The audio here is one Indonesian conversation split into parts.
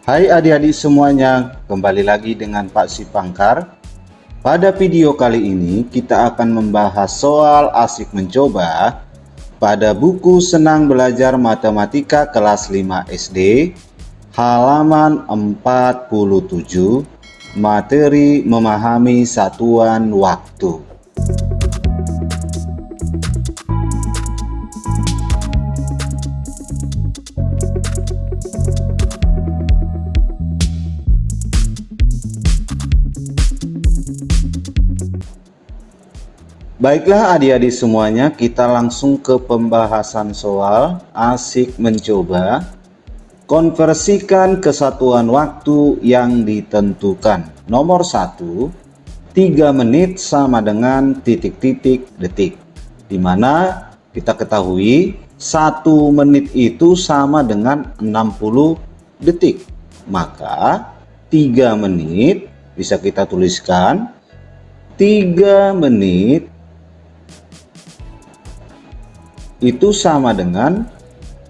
Hai adik-adik semuanya, kembali lagi dengan Pak Sipangkar. Pada video kali ini kita akan membahas soal asik mencoba pada buku Senang Belajar Matematika kelas 5 SD, halaman 47, materi memahami satuan waktu. Baiklah adik-adik semuanya, kita langsung ke pembahasan soal asik mencoba. Konversikan kesatuan waktu yang ditentukan. Nomor 1, 3 menit sama dengan titik-titik detik. Dimana kita ketahui 1 menit itu sama dengan 60 detik. Maka 3 menit bisa kita tuliskan 3 menit itu sama dengan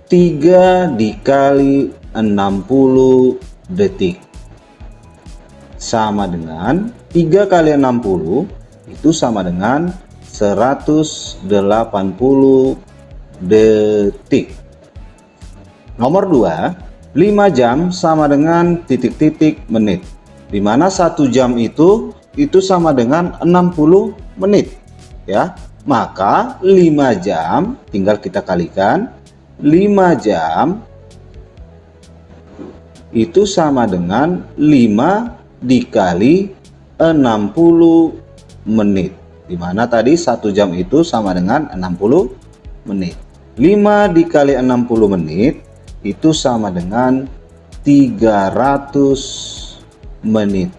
3 dikali 60 detik. Sama dengan 3 kali 60 itu sama dengan 180 detik. Nomor 2, 5 jam sama dengan titik-titik menit. Di mana 1 jam itu sama dengan 60 menit. Ya. Maka 5 jam tinggal kita kalikan, 5 jam itu sama dengan 5 dikali 60 menit. Dimana tadi 1 jam itu sama dengan 60 menit. 5 dikali 60 menit itu sama dengan 300 menit.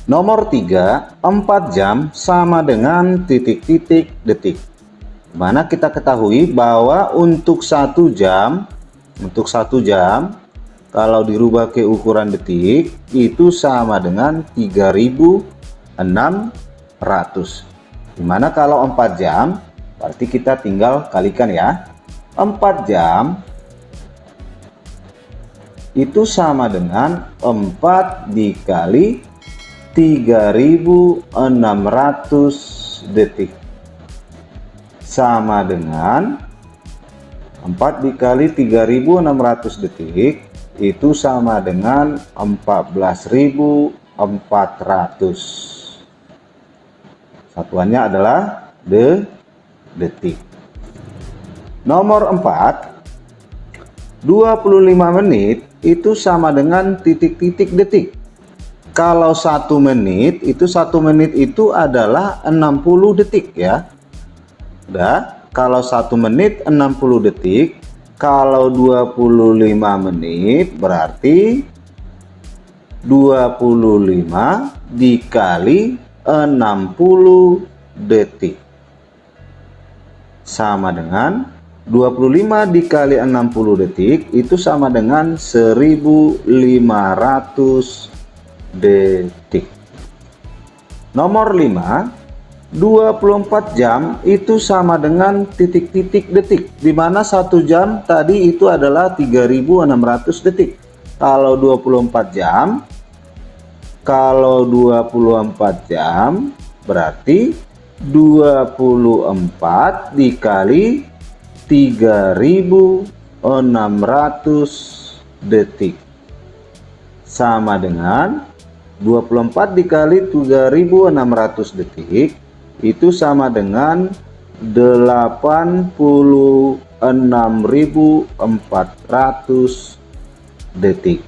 Nomor 3, 4 jam sama dengan titik-titik detik. Mana kita ketahui bahwa untuk 1 jam, kalau dirubah ke ukuran detik itu sama dengan 3600. Dimana kalau 4 jam berarti kita tinggal kalikan ya. 4 jam itu sama dengan 4 dikali 3600 detik, sama dengan 4 dikali 3600 detik itu sama dengan 14.400. Satuannya adalah detik. Nomor 4, 25 menit itu sama dengan titik-titik detik. Kalau 1 menit itu adalah 60 detik ya. Udah, kalau 1 menit 60 detik, kalau 25 menit berarti 25 dikali 60 detik. Sama dengan 25 dikali 60 detik itu sama dengan 1500 detik. Nomor 5, 24 jam itu sama dengan titik-titik detik. Di mana 1 jam tadi itu adalah 3600 detik. Kalau 24 jam berarti 24 dikali 3600 detik sama dengan 24 dikali 3600 detik itu sama dengan 86.400 detik.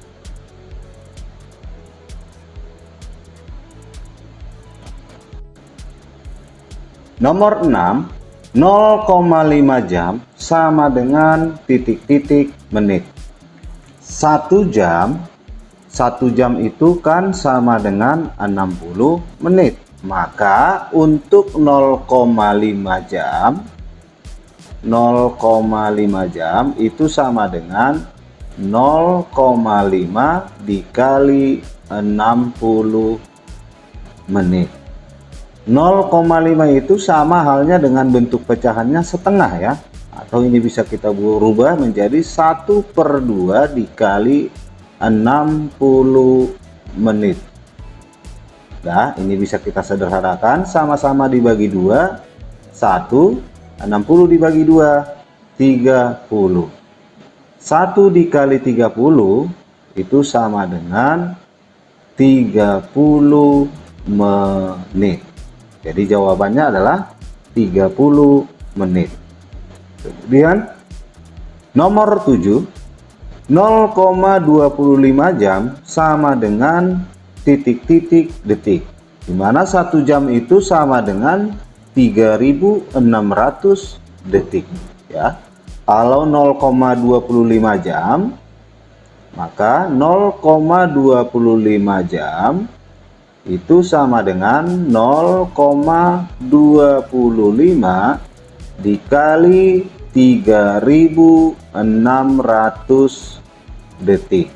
Nomor 6, 0,5 jam sama dengan titik-titik menit. 1 jam itu kan sama dengan 60 menit. Maka untuk 0,5 jam itu sama dengan 0,5 dikali 60 menit. 0,5 itu sama halnya dengan bentuk pecahannya setengah ya. Atau ini bisa kita rubah menjadi 1/2 dikali 60 menit. Nah, ini bisa kita sederhanakan, sama-sama dibagi 2, 1, 60 dibagi 2, 30. 1 dikali 30 itu sama dengan 30 menit. Jadi jawabannya adalah 30 menit. Kemudian nomor 7, 0,25 jam sama dengan titik-titik detik, di mana 1 jam itu sama dengan 3600 detik ya. Kalau 0,25 jam, maka 0,25 jam itu sama dengan 0,25 dikali 3600 detik.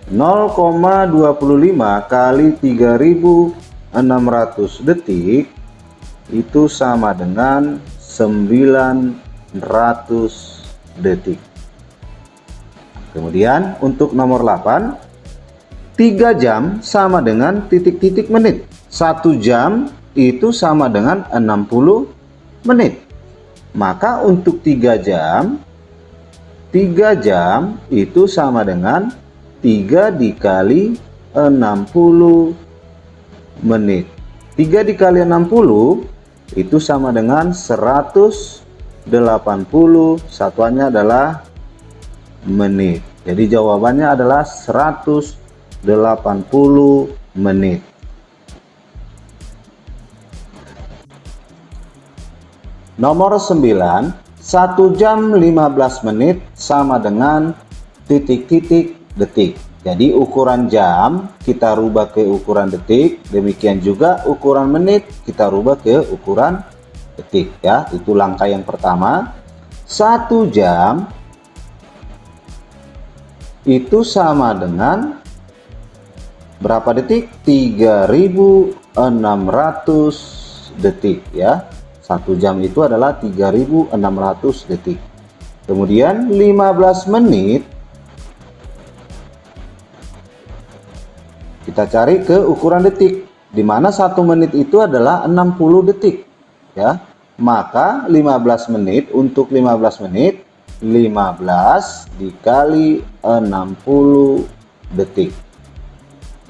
0,25 kali 3600 detik itu sama dengan 900 detik. Kemudian untuk nomor 8, 3 jam sama dengan titik-titik menit. 1 jam itu sama dengan 60 menit. Maka untuk 3 jam itu sama dengan 3 dikali 60 menit. 3 dikali 60 itu sama dengan 180, satuannya adalah menit. Jadi jawabannya adalah 180 menit. Nomor 9, 1 jam 15 menit sama dengan titik-titik detik. Jadi ukuran jam kita rubah ke ukuran detik, demikian juga ukuran menit kita rubah ke ukuran detik ya. Itu langkah yang pertama. 1 jam itu sama dengan berapa detik? 3600 detik ya. 1 jam itu adalah 3600 detik. Kemudian 15 menit kita cari ke ukuran detik, di mana 1 menit itu adalah 60 detik ya. Maka 15 menit, untuk 15 menit 15 dikali 60 detik.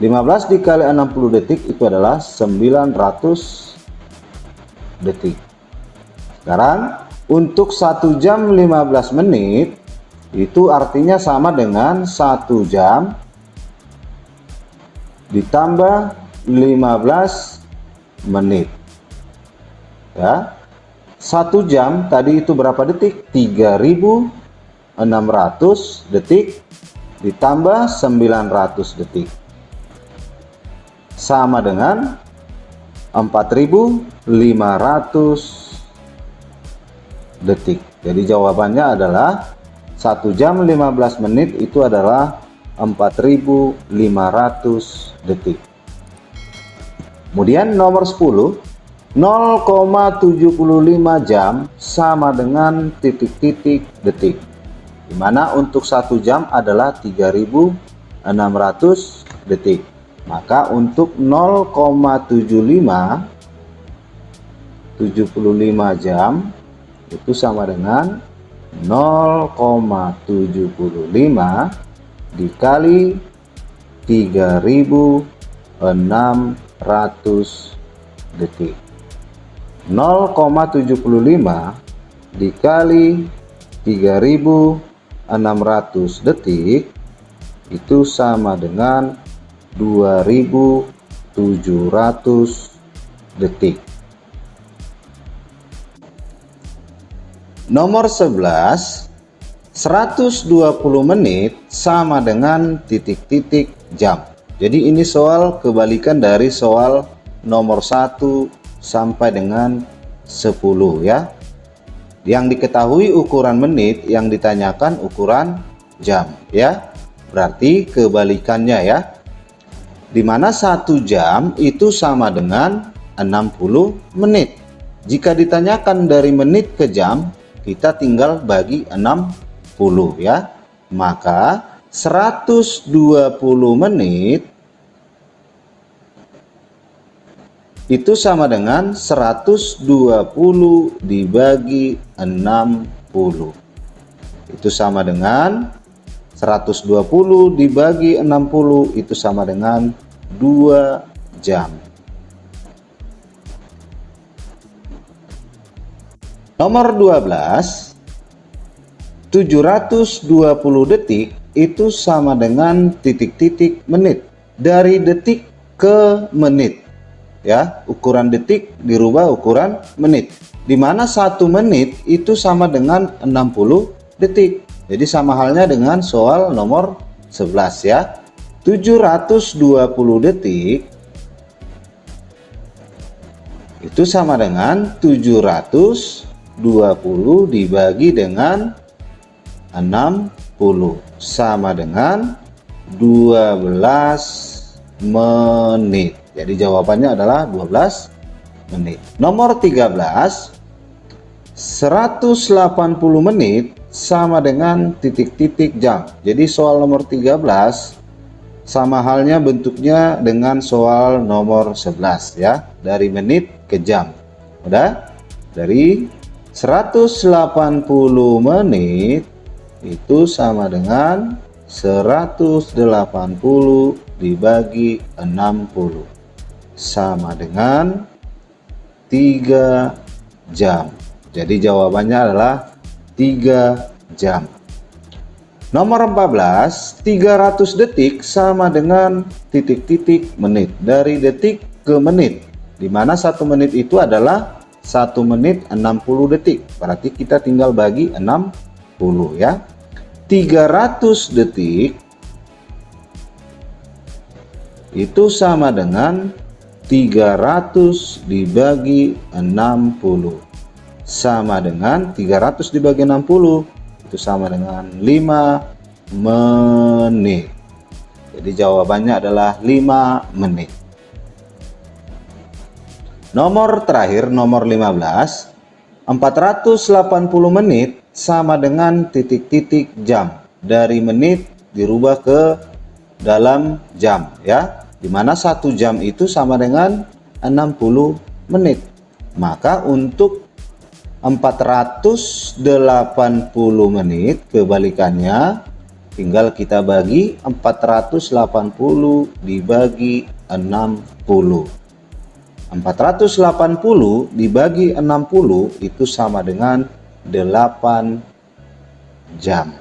15 dikali 60 detik itu adalah 900 detik. Sekarang untuk 1 jam 15 menit itu artinya sama dengan 1 jam ditambah 15 menit ya. 1 jam tadi itu berapa detik? 3600 detik ditambah 900 detik sama dengan 4500 detik. Jadi jawabannya adalah 1 jam 15 menit itu adalah 4500 detik. Kemudian nomor 10, 0,75 jam sama dengan titik-titik detik, di mana untuk 1 jam adalah 3600 detik. Maka untuk 0,75 jam itu sama dengan 0,75 dikali 3600 detik. 0,75 dikali 3600 detik itu sama dengan 2700 detik. Nomor 11, 120 menit sama dengan titik-titik jam. Jadi ini soal kebalikan dari soal nomor 1 sampai dengan 10 ya. Yang diketahui ukuran menit, yang ditanyakan ukuran jam ya. Berarti kebalikannya ya. Dimana 1 jam itu sama dengan 60 menit. Jika ditanyakan dari menit ke jam, kita tinggal bagi 60 ya. Maka 120 menit itu sama dengan 120 dibagi 60. Itu sama dengan 120 dibagi 60 itu sama dengan 2 jam. Nomor 12, 720 detik itu sama dengan titik-titik menit. Dari detik ke menit. Ya, ukuran detik dirubah ukuran menit. Di mana 1 menit itu sama dengan 60 detik. Jadi sama halnya dengan soal nomor 11 ya. 720 detik itu sama dengan 720 dibagi dengan 60 sama dengan 12 menit. Jadi jawabannya adalah 12 menit. Nomor 13, 180 menit sama dengan titik-titik jam. Jadi soal nomor 13 sama halnya bentuknya dengan soal nomor 11 ya. Dari menit ke jam. Udah? Dari 180 menit itu sama dengan 180 dibagi 60 sama dengan 3 jam. Jadi jawabannya adalah 3 jam. Nomor 14, 300 detik sama dengan titik-titik menit. Dari detik ke menit, di mana 1 menit itu adalah 1 menit 60 detik. Berarti kita tinggal bagi 60 ya. 300 detik itu sama dengan 300 dibagi 60 sama dengan 300 dibagi 60 itu sama dengan 5 menit. Jadi jawabannya adalah 5 menit. Nomor terakhir, nomor 15, 480 menit sama dengan titik-titik jam. Dari menit dirubah ke dalam jam ya. Dimana 1 jam itu sama dengan 60 menit. Maka untuk 480 menit kebalikannya tinggal kita bagi 480 dibagi 60. 480 dibagi 60 itu sama dengan 8 jam.